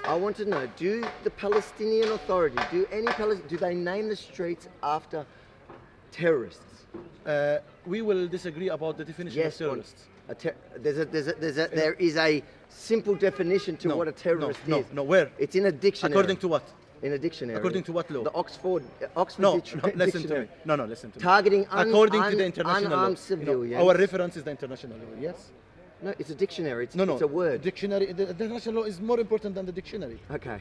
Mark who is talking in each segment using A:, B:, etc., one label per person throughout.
A: I want to know, do the Palestinian Authority, do they name the streets after terrorists?
B: We will disagree about the definition of terrorists.
A: There is a simple definition to what a terrorist is.
B: No, where?
A: It's in a dictionary.
B: According to what?
A: In a dictionary.
B: According to what law?
A: The Oxford
B: Listen
A: Dictionary.
B: to me. Listen to me.
A: Targeting
B: according to the international law.
A: unarmed civilians.
B: Our reference is the international law, yes?
A: No, it's a dictionary. It's a word.
B: Dictionary. The international law is more important than the dictionary.
A: Okay.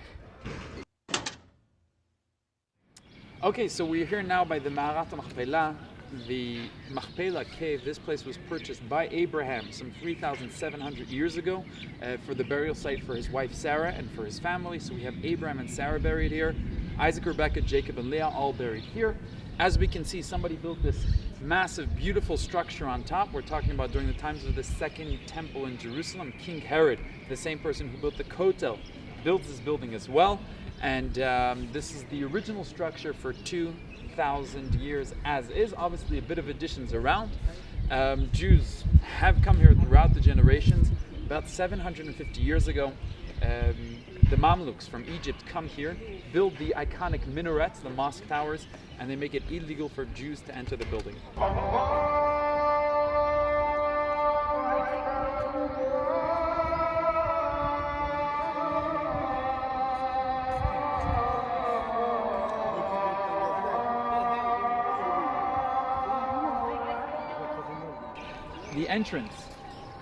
C: Okay, so we're here now by the Ma'arat Machpelah, the Machpelah cave. This place was purchased by Abraham some 3,700 years ago for the burial site for his wife Sarah and for his family. So we have Abraham and Sarah buried here, Isaac, Rebecca, Jacob, and Leah all buried here. As we can see, somebody built this massive, beautiful structure on top. We're talking about during the times of the Second Temple in Jerusalem. King Herod, the same person who built the Kotel, built this building as well. And this is the original structure for 2,000 years as is. Obviously a bit of additions around. Jews have come here throughout the generations. About 750 years ago, the Mamluks from Egypt come here, build the iconic minarets, the mosque towers, and they make it illegal for Jews to enter the building. The entrance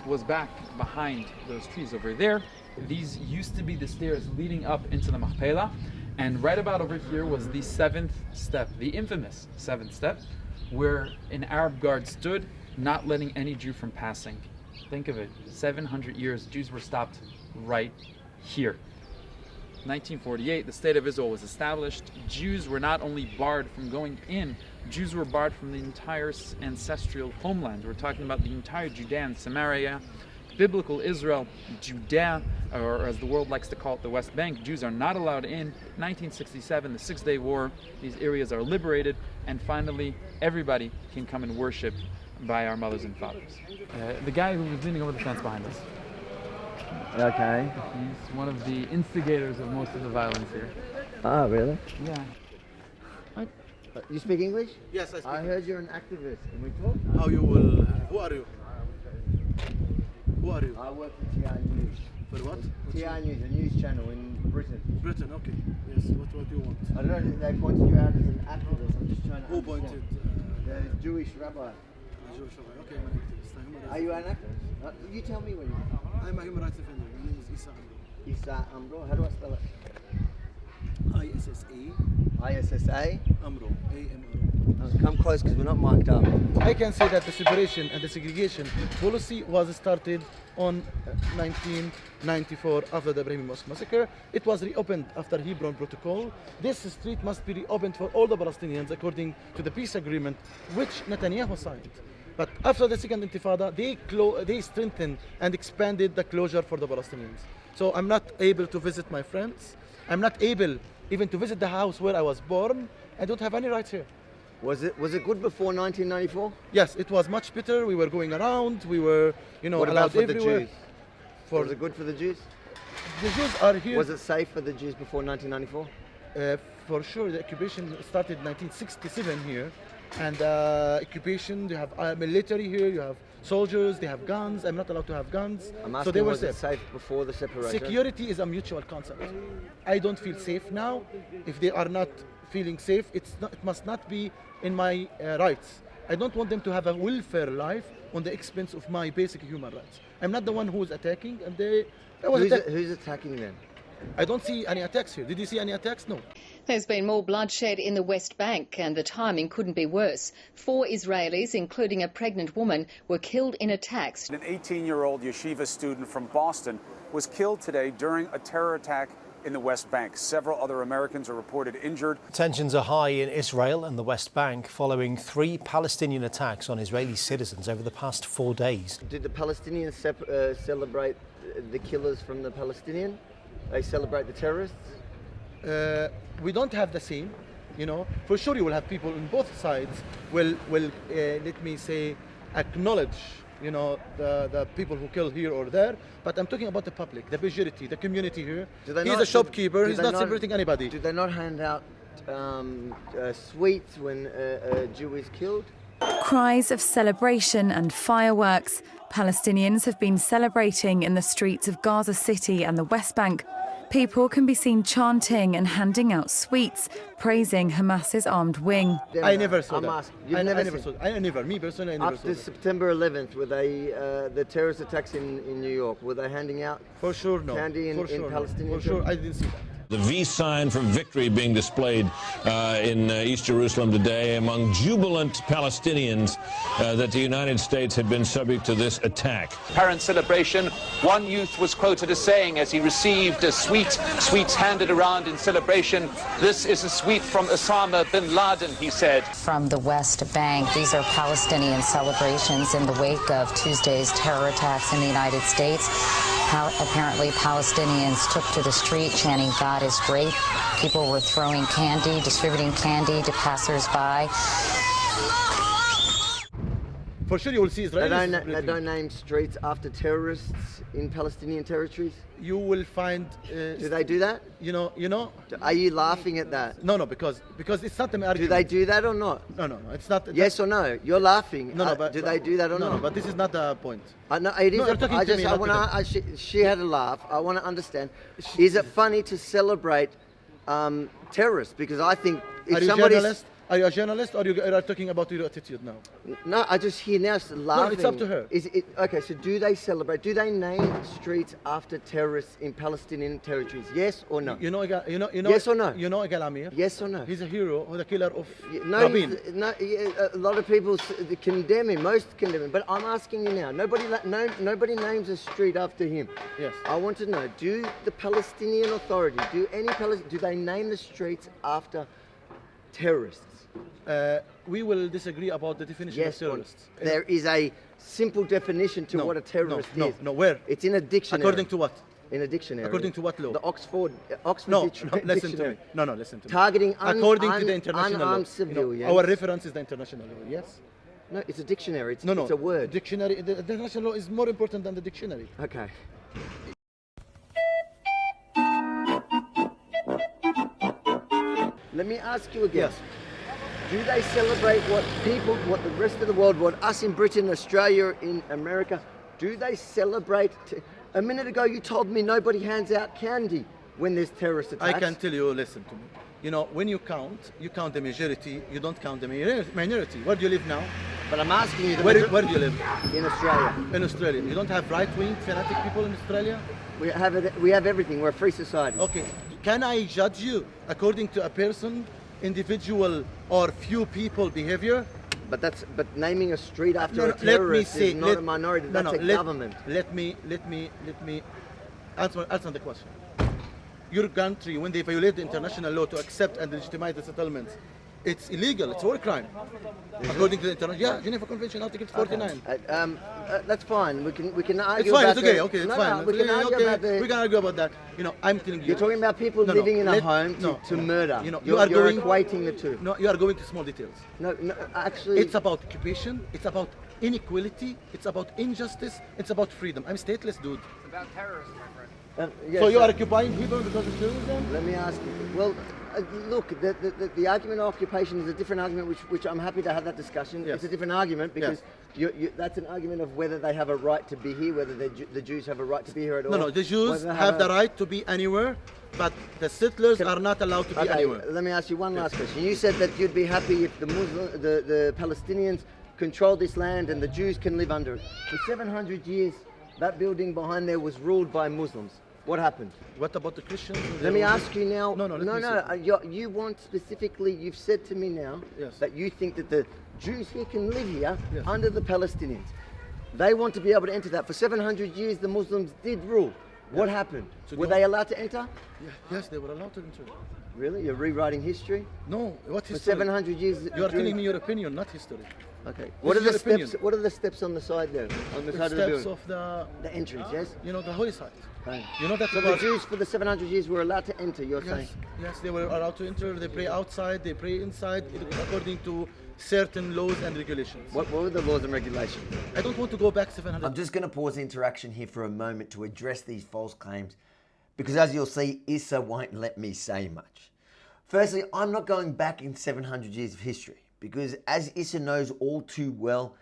C: was back behind those trees over there. These used to be the stairs leading up into the Machpelah, and right about over here was the seventh step, the infamous seventh step, where an Arab guard stood, not letting any Jew from passing. Think of it, 700 years, Jews were stopped right here. 1948, the State of Israel was established. Jews were not only barred from going in, Jews were barred from the entire ancestral homeland. We're talking about the entire Judea and Samaria, biblical Israel, Judea, or as the world likes to call it, the West Bank. Jews are not allowed in. 1967, the Six-Day War, these areas are liberated, and finally everybody can come and worship by our mothers and fathers. The guy who was leaning over the fence behind us.
A: Okay.
C: He's one of the instigators of most of the violence here.
A: Oh, really?
C: Yeah.
A: You speak English?
B: Yes, I speak.
A: I heard you're an activist. Can we talk?
B: How you will? Who are you? Who are you?
A: I work for TI News.
B: For what?
A: TI News, a news channel in Britain.
B: Britain, okay. Yes, what do you want?
A: I don't know if they pointed you out as an activist. I'm just trying to
B: Who
A: understand.
B: pointed?
A: The Jewish rabbi.
B: Jewish rabbi. Okay, I'm an activist. I'm a
A: Are you an activist? You tell me when you are.
B: I'm a human rights defender. My name is Isa Amro.
A: Isa Amro. How do I spell it? ISSA.
B: Amro. A-M-R-O.
A: Come close because we're not mic'd up.
B: I can say that the separation and the segregation policy was started on 1994 after the Ibrahim Mosque massacre. It was reopened after Hebron Protocol. This street must be reopened for all the Palestinians according to the peace agreement which Netanyahu signed. But after the Second Intifada, they strengthened and expanded the closure for the Palestinians. So I'm not able to visit my friends. I'm not able even to visit the house where I was born. I don't have any rights here.
A: Was it good before 1994?
B: Yes, it was much better. We were going around. We were,
A: What
B: allowed
A: about for
B: everywhere.
A: the Jews? Was it good for the Jews?
B: The Jews are here.
A: Was it safe for the Jews before 1994?
B: For sure, the occupation started in 1967 here. And occupation, you have military here, you have soldiers, they have guns. I'm not allowed to have guns.
A: I'm asking,
B: so they were
A: was it safe before the separation?
B: Security is a mutual concept. I don't feel safe now. If they are not feeling safe, it must not be in my rights. I don't want them to have a welfare life on the expense of my basic human rights. I'm not the one who's attacking, and
A: Who's attacking them?
B: I don't see any attacks here. Did you see any attacks? No.
D: There's been more bloodshed in the West Bank, and the timing couldn't be worse. 4 Israelis, including a pregnant woman, were killed in attacks.
E: An 18-year-old yeshiva student from Boston was killed today during a terror attack in the West Bank. Several other Americans are reported injured.
F: Tensions are high in Israel and the West Bank following 3 Palestinian attacks on Israeli citizens over the past 4 days.
A: Did the Palestinians celebrate the killers from the Palestinian? They celebrate the terrorists?
B: We don't have the same, For sure you will have people on both sides will let me say, acknowledge the people who kill here or there, but I'm talking about the public, the majority, the community here.
A: Do they
B: He's
A: not-
B: a shopkeeper.
A: do
B: He's
A: they
B: not
A: not-
B: celebrating anybody.
A: Do they not hand out sweets when a Jew is killed?
G: Cries of celebration and fireworks. Palestinians have been celebrating in the streets of Gaza City and the West Bank. People can be seen chanting and handing out sweets, praising Hamas's armed wing.
B: I never saw
A: I'm
B: that.
A: asking. You've
B: I
A: never
B: never
A: seen-
B: saw that. I never. Me personally, I never saw
A: After
B: that.
A: September 11th, were they the terrorist attacks in New York? Were they handing out
B: For sure, no.
A: candy in
B: For sure, no.
A: Palestinian?
B: For sure, I didn't see that.
H: The V sign for victory being displayed in East Jerusalem today among jubilant Palestinians that the United States had been subject to this attack.
I: Apparent celebration. One youth was quoted as saying as he received a sweets handed around in celebration, "This is a sweet from Osama bin Laden," he said.
J: From the West Bank, these are Palestinian celebrations in the wake of Tuesday's terror attacks in the United States. Apparently, Palestinians took to the street chanting, "God is great." People were throwing candy, distributing candy to passers-by.
B: For sure, you will see
A: They
B: Israelis.
A: don't, they
B: celebrating.
A: don't name streets after terrorists in Palestinian territories.
B: You will find.
A: Do they do that?
B: You know.
A: Are you laughing at that?
B: No, because it's not an
A: Do
B: argument.
A: they do that or not?
B: No, it's not.
A: Yes or no? You're laughing.
B: No, but
A: do they do that or
B: no,
A: not?
B: No, but this is not the point.
A: No, it is.
B: No, you're talking
A: I
B: to me,
A: just, I
B: not
A: want
B: to
A: to. She had a laugh. I want to understand. Is it funny to celebrate terrorists? Because I think if
B: Are you
A: somebody's
B: journalist? Are you a journalist, or you are talking about your attitude now?
A: no, I just hear now laughing.
B: it's up to her.
A: Is it okay? So do they celebrate? Do they name streets after terrorists in Palestinian territories? Yes or no?
B: You know.
A: Yes or no?
B: You know Igal Amir?
A: Yes or no?
B: He's a hero, or the killer of
A: No,
B: Rabin.
A: a lot of people condemn him. Most condemn him. But I'm asking you now. Nobody names a street after him.
B: Yes.
A: I want to know: do the Palestinian Authority, do they name the streets after terrorists?
B: We will disagree about the definition
A: Yes.
B: of terrorists.
A: There is a simple definition to
B: No,
A: what a terrorist is.
B: No, where?
A: It's in a dictionary.
B: According to what?
A: In a dictionary.
B: According to what law?
A: The Oxford
B: No,
A: Dictionary.
B: listen to me. No, listen to me.
A: Targeting
B: According to the international
A: unarmed
B: law.
A: civilians.
B: Our reference is the international law. Yes.
A: No, it's a dictionary. It's,
B: No.
A: it's a word.
B: Dictionary. The international law is more important than the dictionary.
A: Okay. Let me ask you again.
B: Yes.
A: Do they celebrate what the rest of the world, what us in Britain, Australia, in America, do they celebrate? A minute ago you told me nobody hands out candy when there's terrorist attacks.
B: I can tell you, listen to me. When you count the majority, you don't count the minority. Where do you live now?
A: But I'm asking you,
B: Where do you live?
A: in Australia,
B: In Australia. You don't have right-wing fanatic people in Australia?
A: we have everything. We're a free society.
B: Okay. Can I judge you according to a person, individual, or few people behavior?
A: But naming a street after
B: No,
A: a
B: let me
A: terrorist
B: say,
A: is not a minority. That's a government.
B: Let me answer the question. Your country, when they violate the international law to accept and legitimize the settlements, it's illegal. It's war crime, according to the Geneva Convention, Article 49.
A: That's fine. We can argue
B: It's fine.
A: about
B: It's okay.
A: the-
B: Okay. It's
A: no,
B: fine.
A: No, we can argue about the.
B: We can argue about that. I'm telling you.
A: You're talking about people living in a home to murder.
B: You are
A: you're
B: going
A: equating the two.
B: No, you are going to small details.
A: No, actually.
B: It's about occupation. It's about inequality. It's about injustice. It's about freedom. I'm stateless, dude.
C: About terrorists, my friend.
A: yes,
B: So you
A: sir.
B: are occupying people because of terrorism?
A: Let me ask you. Well, look, the argument of occupation is a different argument, which I'm happy to have that discussion.
B: Yes.
A: It's a different argument because that's an argument of whether they have a right to be here, whether the Jews have a right to be here at all.
B: No, the Jews
A: whether they
B: have the
A: a-
B: right to be anywhere, but the settlers are not allowed to be
A: Okay,
B: anywhere.
A: let me ask you one last question. You said that you'd be happy if the Palestinians control this land and the Jews can live under it. For 700 years, that building behind there was ruled by Muslims. What happened?
B: What about the Christians?
A: Let me ask you now.
B: No, let me say.
A: You want specifically. You've said to me now
B: Yes.
A: that you think that the Jews here can live here
B: Yes.
A: under the Palestinians. They want to be able to enter that. For 700 years, the Muslims did rule. What happened?
B: So
A: Were
B: no-
A: they allowed to enter?
B: Yes, they were allowed to enter.
A: Really? You're rewriting history?
B: No, what
A: For
B: history?
A: 700 years.
B: You are telling me your opinion, not history.
A: Okay. What are
B: is
A: the
B: your
A: steps?
B: opinion.
A: What are the steps on the side there? On the
B: The
A: side of the
B: steps
A: building.
B: of the,
A: The entrance, yes.
B: the holy site.
A: Right.
B: You know that
A: So the
B: about-
A: Jews for the 700 years were allowed to enter. You're saying.
B: Yes, they were allowed to enter. They pray outside, they pray inside, according to certain laws and regulations.
A: What were the laws and regulations?
B: I don't want to go back 700.
A: I'm just going to pause the interaction here for a moment to address these false claims, because as you'll see, Issa won't let me say much. Firstly, I'm not going back in 700 years of history, because as Issa knows all too well,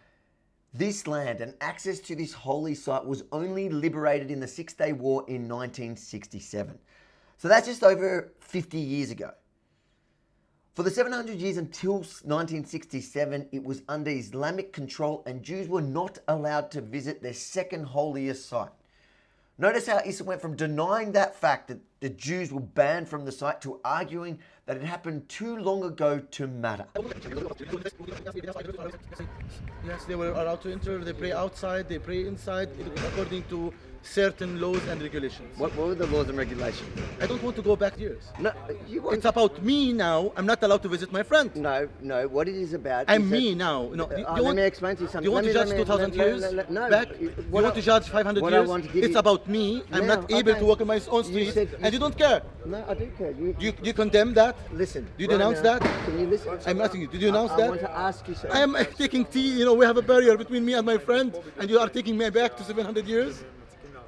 A: this land and access to this holy site was only liberated in the Six-Day War in 1967. So that's just over 50 years ago. For the 700 years until 1967, it was under Islamic control and Jews were not allowed to visit their second holiest site. Notice how Issa went from denying that fact that the Jews were banned from the site to arguing that it happened too long ago to matter.
B: Yes, they were allowed to enter, they pray outside, they pray inside, according to certain laws and regulations.
A: What were the laws and regulations?
B: I don't want to go back years.
A: No, you want...
B: It's about me now. I'm not allowed to visit my friend.
A: No, what it is about...
B: I'm me now. No,
A: let me explain to you something.
B: Do you want to judge 2,000 years
A: no,
B: back? You want to judge 500 years? It's about me. I'm not able to walk on my own street, and you don't care.
A: No, I do care.
B: Do you condemn that?
A: Listen.
B: Do you denounce that?
A: Can you listen?
B: I'm asking you. Did you denounce that?
A: I want to ask you something.
B: I am taking tea. We have a barrier between me and my friend, and you are taking me back to 700 years?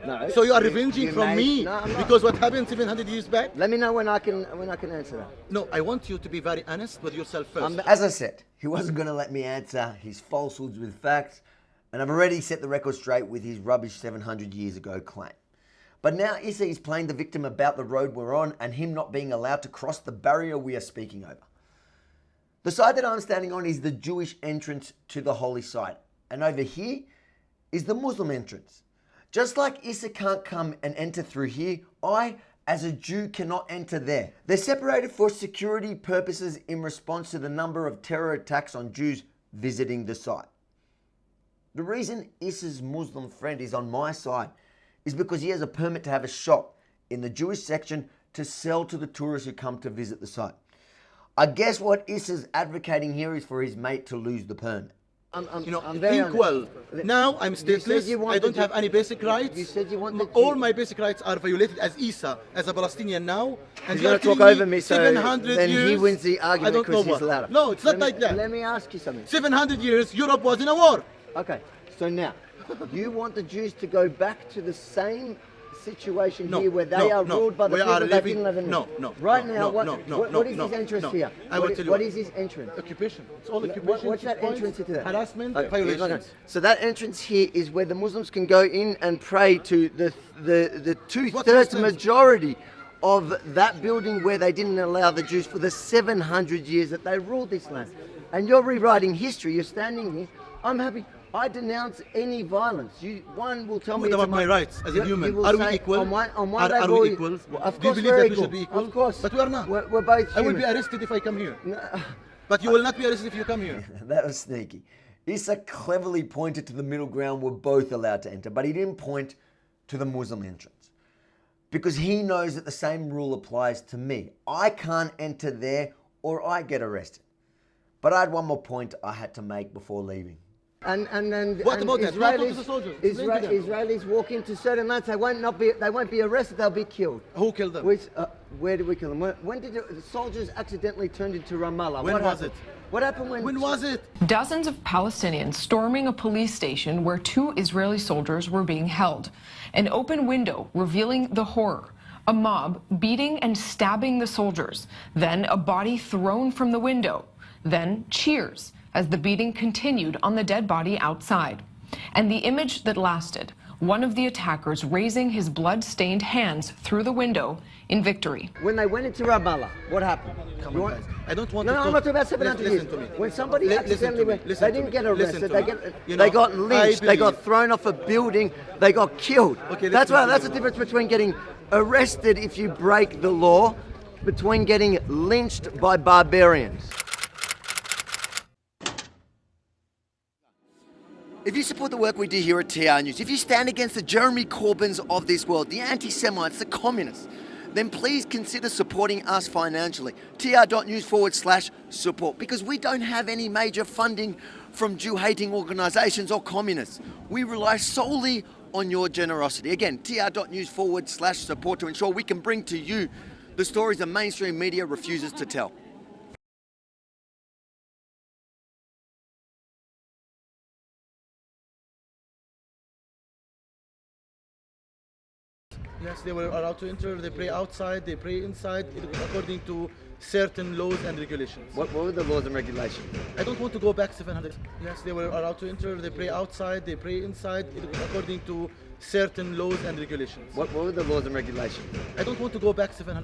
A: No.
B: So you are revenging from me because what happened 700 years back?
A: Let me know when I can answer that.
B: No, I want you to be very honest with yourself first.
A: As I said, he wasn't going to let me answer his falsehoods with facts, and I've already set the record straight with his rubbish 700 years ago claim. But now Issa is playing the victim about the road we're on and him not being allowed to cross the barrier we are speaking over. The side that I'm standing on is the Jewish entrance to the holy site, and over here is the Muslim entrance. Just like Issa can't come and enter through here, I, as a Jew, cannot enter there. They're separated for security purposes in response to the number of terror attacks on Jews visiting the site. The reason Issa's Muslim friend is on my side is because he has a permit to have a shop in the Jewish section to sell to the tourists who come to visit the site. I guess what Issa's advocating here is for his mate to lose the permit.
B: Think well. Now I'm stateless. I don't have any basic rights.
A: You said you wanted
B: all my basic rights are violated as Issa, as a Palestinian now. And
A: you're going to talk over me, so
B: 700
A: then
B: years,
A: he wins the argument because he's louder.
B: No, it's not like that.
A: Let me ask you something.
B: 700 years, Europe was in a war.
A: Okay, so now, you want the Jews to go back to the same situation here where they are ruled by the people that didn't live in
B: No.
A: Right now, what is his entrance here?
B: I will tell you.
A: What is his entrance?
B: Occupation. It's all occupation.
A: What's that entrance into that?
B: Harassment, violations.
A: So that entrance here is where the Muslims can go in and pray to the two-thirds majority of that building where they didn't allow the Jews for the 700 years that they ruled this land. And you're rewriting history. You're standing here. I'm happy. I denounce any violence. One will tell me...
B: What about my rights as a human? Are we equal? Are we equal?
A: Of
B: Do you
A: course
B: believe that we should be equal?
A: Of course.
B: But we are not.
A: We're both human.
B: I will be arrested if I come here.
A: No.
B: But you will not be arrested if you come here.
A: That was sneaky. Issa cleverly pointed to the middle ground we're both allowed to enter, but he didn't point to the Muslim entrance. Because he knows that the same rule applies to me. I can't enter there or I get arrested. But I had one more point I had to make before leaving.
B: What about that?
A: Israelis walk into certain lands. They won't be arrested. They'll be killed.
B: Who killed them?
A: Where did we kill them? When did the soldiers accidentally turned into Ramallah?
B: When was it?
A: What happened when?
B: When was it?
K: Dozens of Palestinians storming a police station where 2 Israeli soldiers were being held. An open window revealing the horror. A mob beating and stabbing the soldiers. Then a body thrown from the window. Then cheers as the beating continued on the dead body outside. And the image that lasted, one of the attackers raising his blood-stained hands through the window in victory.
A: When they went into Ramallah, what happened?
B: Come on, guys. I don't want to
A: No, I'm not talking about 700 years.
B: Listen to me.
A: When somebody accidentally went, they didn't get arrested,
B: they
A: they got lynched, they got thrown off a building, they got killed. That's the difference between getting arrested if you break the law, between getting lynched by barbarians. If you support the work we do here at TR News, if you stand against the Jeremy Corbyns of this world, the anti-Semites, the communists, then please consider supporting us financially. tr.news/support, because we don't have any major funding from Jew-hating organisations or communists. We rely solely on your generosity. Again, tr.news/support to ensure we can bring to you the stories the mainstream media refuses to tell.
B: Yes, they were allowed to enter. They pray outside, they pray inside, according to certain laws and regulations.
A: What were the laws and regulations?
B: I don't want to go back 700. Yes, they were allowed to enter. They pray outside, they pray inside, according to certain laws and regulations.
A: What were the laws and regulations?
B: I don't want to go back 700.